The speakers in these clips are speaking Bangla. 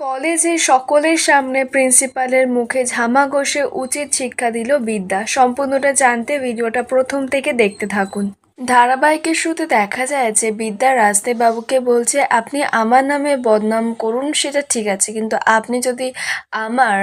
কলেজে সকলের সামনে প্রিন্সিপালের মুখে ঝামা ঘষে উচিত শিক্ষা দিল বিদ্যা। সম্পূর্ণটা জানতে ভিডিওটা প্রথম থেকে দেখতে থাকুন। ধারাবাহিকের শুরুতে দেখা যায় যে বিদ্যা রাজদেব বাবুকে বলছে, আপনি আমার নামে বদনাম করুন সেটা ঠিক আছে, কিন্তু আপনি যদি আমার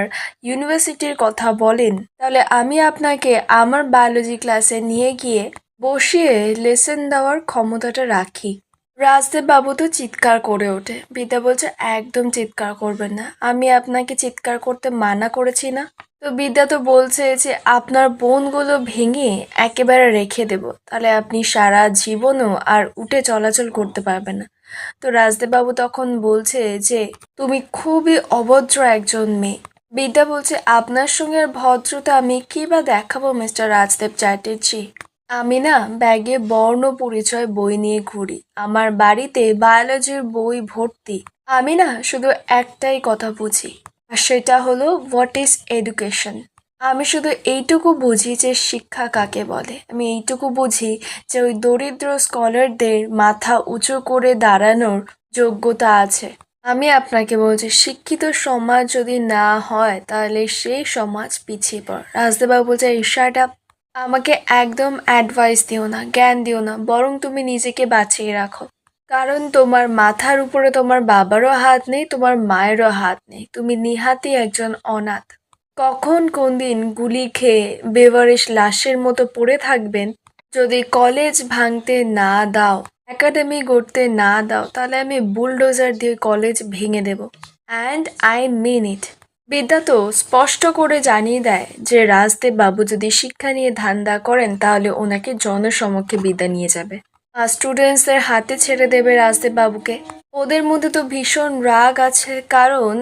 ইউনিভার্সিটির কথা বলেন তাহলে আমি আপনাকে আমার বায়োলজি ক্লাসে নিয়ে গিয়ে বসিয়ে লেসন দেওয়ার ক্ষমতাটা রাখি। রাজদেব বাবু তো চিৎকার করে ওঠে। বিদ্যা বলছে, একদম চিৎকার করবেন না, আমি আপনাকে চিৎকার করতে মানা করেছি না? তো বিদ্যা তো বলছে যে আপনার বোনগুলো ভেঙে একেবারে রেখে দেব, তাহলে আপনি সারা জীবনও আর উঠে চলাচল করতে পারবেন না। তো রাজদেব বাবু তখন বলছে যে তুমি খুবই অভদ্র একজন মেয়ে। বিদ্যা বলছে, আপনার সঙ্গে আর ভদ্রতা আমি কি বা দেখাবো মিস্টার রাজদেব চ্যাটার্জি? আমি না ব্যাগে বর্ণ পরিচয় বই নিয়ে ঘুরি, আমার বাড়িতে বায়োলজির বই ভর্তি। আমি না শুধু একটাই কথা বুঝি, আর সেটা হলো হোয়াট ইজ এডুকেশন। আমি শুধু এইটুকু বুঝি যে শিক্ষা কাকে বলে। আমি এইটুকু বুঝি যে ওই দরিদ্র স্কলারদের মাথা উঁচু করে দাঁড়ানোর যোগ্যতা আছে। আমি আপনাকে বলছি, শিক্ষিত সমাজ যদি না হয় তাহলে সেই সমাজ পিছিয়ে পড়ে। রাজদেববাবু বলছে, শাট আপ, আমাকে একদম অ্যাডভাইস দিও না, জ্ঞান দিও না, বরং তুমি নিজেকে বাঁচিয়ে রাখো। কারণ তোমার মাথার উপরে তোমার বাবারও হাত নেই, তোমার মায়েরও হাত নেই, তুমি নিহাতি একজন অনাথ। কখন কোন দিন গুলি খেয়ে বেওয়ারিশ লাশের মতো পড়ে থাকবেন। যদি কলেজ ভাঙতে না দাও, একাডেমি গড়তে না দাও, তাহলে আমি বুলডোজার দিয়ে কলেজ ভেঙে দেব, অ্যান্ড আই মিন ইট। বিদ্যা তো স্পষ্ট করে জানিয়ে দেয় যে রাজদেব বাবু যদি শিক্ষা নিয়ে ধান্দা করেন তাহলে ওনাকে জনসমক্ষে বিদ্যা নিয়ে যাবে, আর স্টুডেন্টসদের হাতে ছেড়ে দেবে রাজদেব বাবুকে। ওদের মধ্যে তো ভীষণ রাগ আছে, কারণ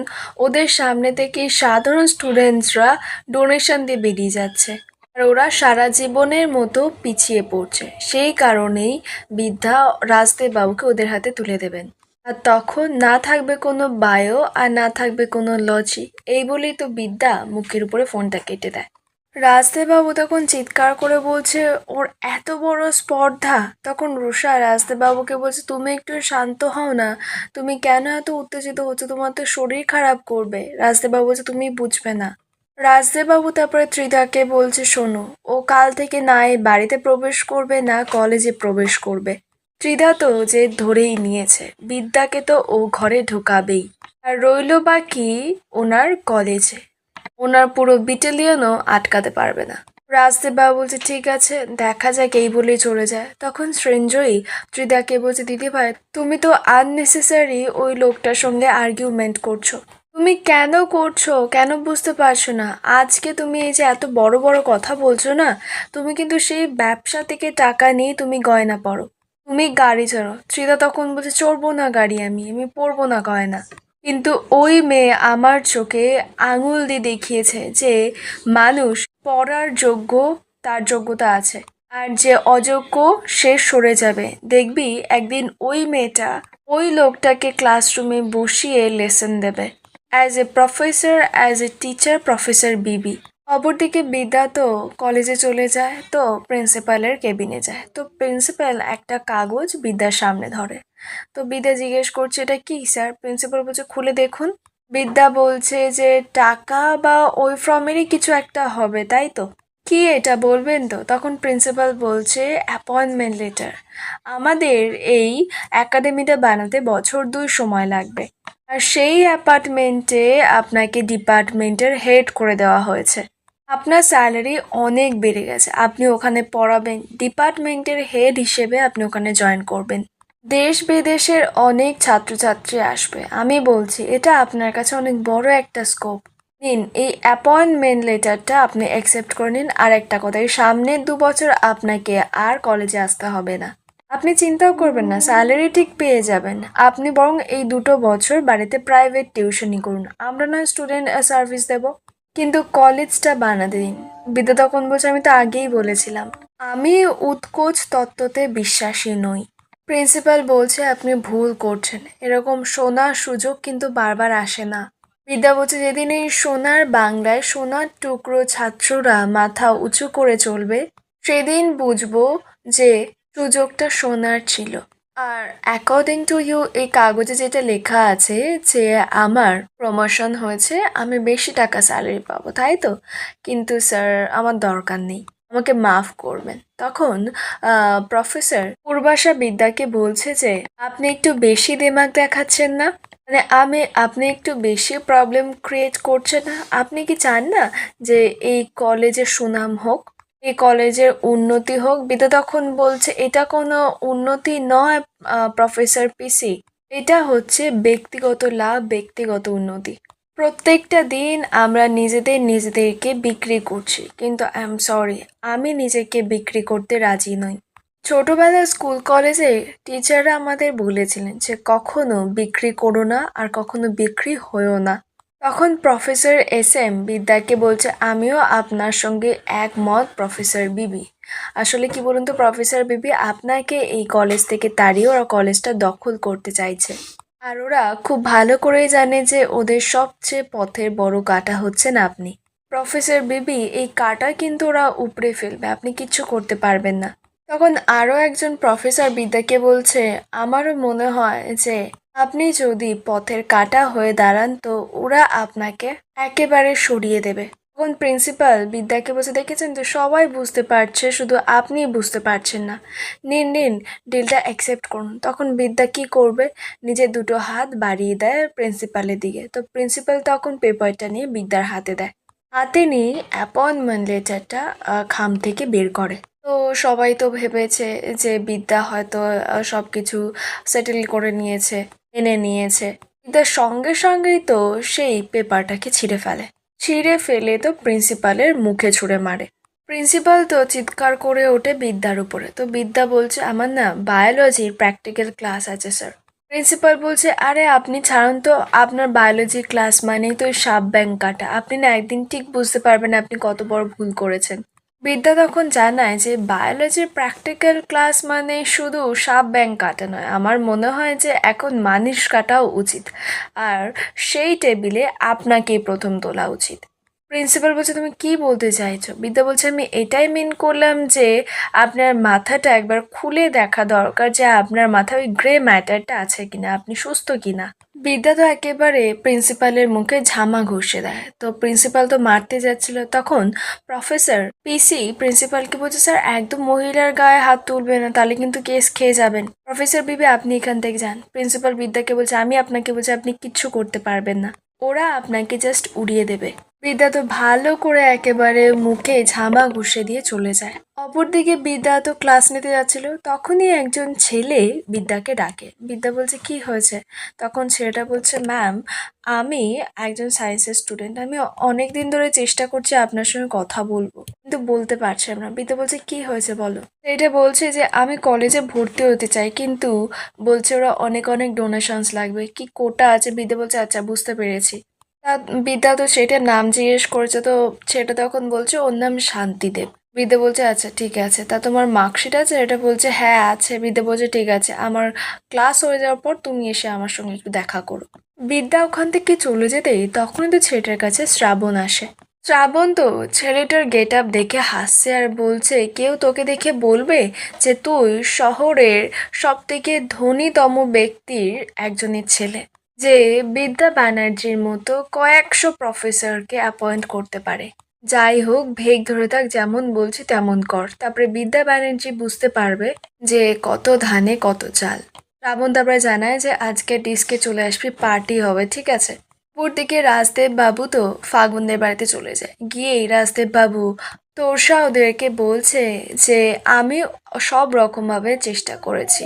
ওদের সামনে থেকে সাধারণ স্টুডেন্টসরা ডোনেশন দিয়ে বেরিয়ে যাচ্ছে, আর ওরা সারা জীবনের মতো পিছিয়ে পড়ছে। সেই কারণেই বিদ্যা রাজদেব বাবুকে ওদের হাতে তুলে দেবেন, আর তখন না থাকবে কোনো বায়ো আর না থাকবে কোনো লজিক। এই বলেই তো বিদ্যা মুখের উপরে ফোনটা কেটে দেয়। রাজদেববাবু তখন চিৎকার করে বলছে, ওর এত বড় স্পর্ধা। তখন রুষা রাজদেববাবুকে বলছে, তুমি একটু শান্ত হও না, তুমি কেন এত উত্তেজিত হচ্ছে, তোমার তো শরীর খারাপ করবে। রাজদেববাবু বলছে, তুমি বুঝবে না। রাজদেববাবু তারপরে ত্রিধাকে বলছে, শোনো, ও কাল থেকে না এই বাড়িতে প্রবেশ করবে না কলেজে প্রবেশ করবে। ত্রিধা তো যে ধরেই নিয়েছে, বিদ্যাকে তো ও ঘরে ঢোকাবেই, আর রইল বাকি ওনার কলেজে। ওনার পুরো ব্যাটালিয়নও আটকাতে পারবে না। রাজদেব বাবু বলছে, ঠিক আছে, দেখা যাক, এই বলেই চলে যায়। তখন সৃঞ্জয়ী ত্রিধাকে বলছে, দিদি ভাই, তুমি তো আননেসেসারি ওই লোকটার সঙ্গে আর্গুমেন্ট করছো। তুমি কেন করছো, কেন বুঝতে পারছো না? আজকে তুমি এই যে এত বড় বড় কথা বলছো না, তুমি কিন্তু সেই ব্যবসা থেকে টাকা নিয়ে তুমি গয়না পরো, তুমি গাড়ি চড়ো। ত্রিধা তখন বলছে, চড়বো না গাড়ি, আমি পরবো না গয়না। কিন্তু ওই মেয়ে আমার চোখে আঙুল দিয়ে দেখিয়েছে যে মানুষ পড়ার যোগ্য, তার যোগ্যতা আছে, আর যে অযোগ্য সে সরে যাবে। দেখবি একদিন ওই মেয়েটা ওই লোকটাকে ক্লাসরুমে বসিয়ে লেসন দেবে, as a professor, as a teacher, professor বিবি। অপরদিকে বিদ্যা তো কলেজে চলে যায়, তো প্রিন্সিপালের কেবিনে যায়। তো প্রিন্সিপাল একটা কাগজ বিদ্যার সামনে ধরে। তো বিদ্যা জিজ্ঞেস করছে, এটা কি স্যার? প্রিন্সিপাল বলছে, খুলে দেখুন। বিদ্যা বলছে যে টাকা বা ওই ফর্মেরই কিছু একটা হবে, তাই তো? কি এটা বলবেন তো? তখন প্রিন্সিপাল বলছে, অ্যাপয়েন্টমেন্ট লেটার। আমাদের এই একাডেমিটা বানাতে বছর 2 সময় লাগবে, আর সেই অ্যাপার্টমেন্টে আপনাকে ডিপার্টমেন্টের হেড করে দেওয়া হয়েছে। আপনার স্যালারি অনেক বেড়ে গেছে, আপনি ওখানে পড়াবেন, ডিপার্টমেন্টের হেড হিসেবে আপনি ওখানে জয়েন করবেন। দেশ বিদেশের অনেক ছাত্রছাত্রী আসবে। আমি বলছি এটা আপনার কাছে অনেক বড় একটা স্কোপ। নিন এই অ্যাপয়েন্টমেন্ট লেটারটা, আপনি অ্যাকসেপ্ট করে নিন। আর একটা কথা, এই সামনের 2 বছর আপনাকে আর কলেজে আসতে হবে না। আপনি চিন্তাও করবেন না, স্যালারি ঠিক পেয়ে যাবেন। আপনি বরং এই 2 বছর বাড়িতে প্রাইভেট টিউশনই করুন, আমরা নয় স্টুডেন্ট সার্ভিস দেব, কিন্তু কলেজটা বানাতে দিন। বিদ্যা তখন বলছে, আমি তো আগেই বলেছিলাম, আমি উৎকোচ তত্ত্বতে বিশ্বাসী নই। প্রিন্সিপাল বলছে, আপনি ভুল করছেন, এরকম সোনার সুযোগ কিন্তু বারবার আসে না। বিদ্যা বলছে, যেদিন এই সোনার বাংলায় সোনার টুকরো ছাত্ররা মাথা উঁচু করে চলবে, সেদিন বুঝবো যে সুযোগটা সোনার ছিল। আর অ্যাকর্ডিং টু ইউ এই কাগজে যেটা লেখা আছে যে আমার প্রমোশন হয়েছে, আমি বেশি টাকা স্যালারি পাবো, তাই তো? কিন্তু স্যার আমার দরকার নেই, আমাকে মাফ করবেন। তখন প্রফেসর পূর্বাশা বিদ্যাকে বলছে যে আপনি একটু বেশি দিমাগ দেখাচ্ছেন না? মানে আপনি একটু বেশি প্রবলেম ক্রিয়েট করছেন না? আপনি কি চান না যে এই কলেজের সুনাম হোক, এই কলেজের উন্নতি হোক? বিদ্যা তখন বলছে এটা কোনো উন্নতি নয় প্রফেসর পিসি, এটা হচ্ছে ব্যক্তিগত লাভ, ব্যক্তিগত উন্নতি। প্রত্যেকটা দিন আমরা নিজেদেরকে বিক্রি করছি, কিন্তু আই এম সরি, আমি নিজেকে বিক্রি করতে রাজি নই। ছোটবেলায় স্কুল কলেজে টিচাররা আমাদের বলেছিলেন যে কখনো বিক্রি করো না আর কখনো বিক্রি হয়েও না। তখন প্রফেসর এস এম বিদ্যাকে বলছে আমিও আপনার সঙ্গে একমত প্রফেসর বিবি। আসলে কি বলুন তো প্রফেসর বিবি, আপনাকে এই কলেজ থেকে তাড়িয়ে ওরা কলেজটা দখল করতে চাইছে। আর ওরা খুব ভালো করেই জানে যে ওদের সবচেয়ে পথের বড় কাঁটা হচ্ছেন আপনি। প্রফেসর বিবি, এই কাঁটা কিন্তু ওরা উপড়ে ফেলবে, আপনি কিচ্ছু করতে পারবেন না। তখন আরও একজন প্রফেসর বিদ্যাকে বলছে আমারও মনে হয় যে আপনি যদি পথের কাঁটা হয়ে দাঁড়ান তো ওরা আপনাকে একেবারে সরিয়ে দেবে। তখন প্রিন্সিপাল বিদ্যাকে বলছে দেখেছেন তো, সবাই বুঝতে পারছে, শুধু আপনিই বুঝতে পারছেন না। নিন নিন, ডিলটা অ্যাকসেপ্ট করুন। তখন বিদ্যা কি করবে, নিজের দুটো হাত বাড়িয়ে দেয় প্রিন্সিপালের দিকে। তো প্রিন্সিপাল তখন পেপারটা নিয়ে বিদ্যার হাতে দেয়। হাতে নিয়ে অ্যাপয়েন্টমেন্ট লেটারটা খাম থেকে বের করে। তো সবাই তো ভেবেছে যে বিদ্যা হয়তো সব কিছু সেটেল করে নিয়েছে, এনে নিয়েছে। বিদ্যার সঙ্গে সঙ্গেই তো সেই পেপারটাকে ছিঁড়ে ফেলে। ছিঁড়ে ফেলে তো প্রিন্সিপালের মুখে ছুঁড়ে মারে। প্রিন্সিপাল তো চিৎকার করে ওঠে বিদ্যার উপরে। তো বিদ্যা বলছে আমার না বায়োলজির প্র্যাকটিক্যাল ক্লাস আছে স্যার। প্রিন্সিপাল বলছে আরে আপনি ছাড়ুন তো, আপনার বায়োলজি ক্লাস মানেই তো সাপ ব্যাং কাটা, আপনি না একদিন ঠিক বুঝতে পারবেন আপনি কত বড় ভুল করেছেন। বিদ্যা তখন জানায় যে বায়োলজির প্র্যাকটিক্যাল ক্লাস মানে শুধু সাপ ব্যাং কাটা নয়, আমার মনে হয় যে এখন মানুষ কাটাও উচিত, আর সেই টেবিলে আপনাকেই প্রথম তোলা উচিত। প্রিন্সিপাল বলছে তুমি কি বলতে চাইছো? বিদ্যা বলছে আমি এটাই মিন করলাম যে আপনার মাথাটা একবার খুলে দেখা দরকার যে আপনার মাথায় ওই গ্রে ম্যাটারটা আছে কিনা, আপনি সুস্থ কিনা। বিদ্যা তো একেবারে প্রিন্সিপালের মুখে ঝামা ঘষে দেয়। তো প্রিন্সিপাল তো মারতে যাচ্ছিল, তখন প্রফেসর পিসি প্রিন্সিপালকে বলছে স্যার একদম মহিলার গায়ে হাত তুলবে না, তাহলে কিন্তু কেস খেয়ে যাবেন। প্রফেসর বিবি আপনি এখান থেকে যান। প্রিন্সিপাল বিদ্যাকে বলছে আমি আপনাকে বলছি আপনি কিচ্ছু করতে পারবেন না, ওরা আপনাকে জাস্ট উড়িয়ে দেবে। বিদ্যা তো ভালো করে একেবারে মুখে ঝামা ঘুষে দিয়ে চলে যায়। অপরদিকে বিদ্যা তো ক্লাস নিতে যাচ্ছিল, তখনই একজন ছেলে বিদ্যাকে ডাকে। বিদ্যা বলছে কি হয়েছে? তখন ছেলেটা বলছে ম্যাম আমি একজন সায়েন্সের স্টুডেন্ট, আমি অনেক দিন ধরে চেষ্টা করছি আপনার সঙ্গে কথা বলবো কিন্তু বলতে পারছিলাম না। বিদ্যা বলছে কি হয়েছে বলো। এটা বলছে যে আমি কলেজে ভর্তি হতে চাই, কিন্তু বলছে ওরা অনেক অনেক ডোনেশনস লাগবে, কি কোটা আছে। বিদ্যা বলছে আচ্ছা বুঝতে পেরেছি। তা বিদ্যা তো সেটার নাম জিজ্ঞেস করেছে, তো সেটা তখন বলছে ওর নাম শান্তিদেব। বিদ্যা বলছে আচ্ছা ঠিক আছে, তা তোমার মার্কশিট আছে? এটা বলছে হ্যাঁ আছে। বিদ্যা বলছে ঠিক আছে, আমার ক্লাস হয়ে যাওয়ার পর তুমি এসে আমার সঙ্গে একটু দেখা করো। বিদ্যা ওখান থেকে চলে যেতেই তখনই তো ছেলেটার কাছে শ্রাবণ আসে। শ্রাবণ তো ছেলেটার গেট আপ দেখে হাসছে আর বলছে কেউ তোকে দেখে বলবে যে তুই শহরের সব থেকে ধনীতম ব্যক্তির একজনের ছেলে, যে বিদ্যা ব্যানার্জির মতো কয়েকশো প্রফেসরকে অ্যাপয়েন্ট করতে পারে। যাই হোক ভেগ ধরে থাক, যেমন বলছি তেমন কর, তারপরে বিদ্যা ব্যানার্জি বুঝতে পারবে যে কত ধানে কত চাল। রাবণ তারপরে জানায় যে আজকে ডিস্কে চলে আসবি, পার্টি হবে, ঠিক আছে। দিকে রাজদেব বাবু তো ফাগুনদের বাড়িতে চলে যায়। গিয়েই রাজদেব বাবু তোরসা ওদেরকে বলছে যে আমি সব রকমভাবে চেষ্টা করেছি,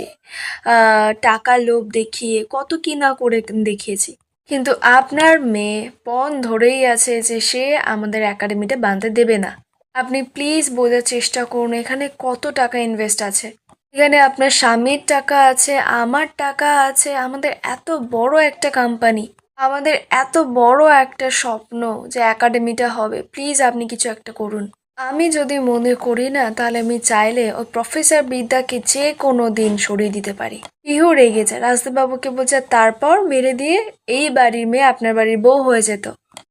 টাকার লোভ দেখিয়ে কত কি না করে দেখিয়েছি, কিন্তু আপনার মেয়ে পণ ধরেই আছে যে সে আমাদের একাডেমিটা বাঁধতে দেবে না। আপনি প্লিজ বোঝার চেষ্টা করুন এখানে কত টাকা ইনভেস্ট আছে, এখানে আপনার স্বামীর টাকা আছে, আমার টাকা আছে, আমাদের এত বড় একটা কোম্পানি, আমাদের এত বড় একটা স্বপ্ন যে একাডেমিটা হবে, প্লিজ আপনি কিছু একটা করুন। আমি যদি মনে করি না তাহলে আমি চাইলে ওই প্রফেসর বিদ্যাকে যে কোনো দিন সরিয়ে দিতে পারি। ইহু রেগে যায়, রাজদেববাবুকে বলছে তারপর মেরে দিয়ে এই বাড়ির মেয়ে আপনার বাড়ির বউ হয়ে যেত।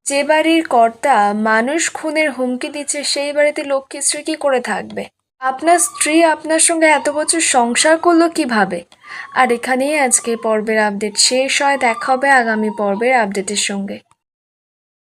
যে বাড়ির কর্তা মানুষ খুনের হুমকি দিচ্ছে সেই বাড়িতে লক্ষ্মীশ্রী কি করে থাকবে? আপনার স্ত্রী আপনার সঙ্গে এত বছর সংসার করলো কিভাবে? আর এখানেই আজকে পর্বের আপডেট শেষ হয়। দেখা হবে আগামী পর্বের আপডেটের সঙ্গে।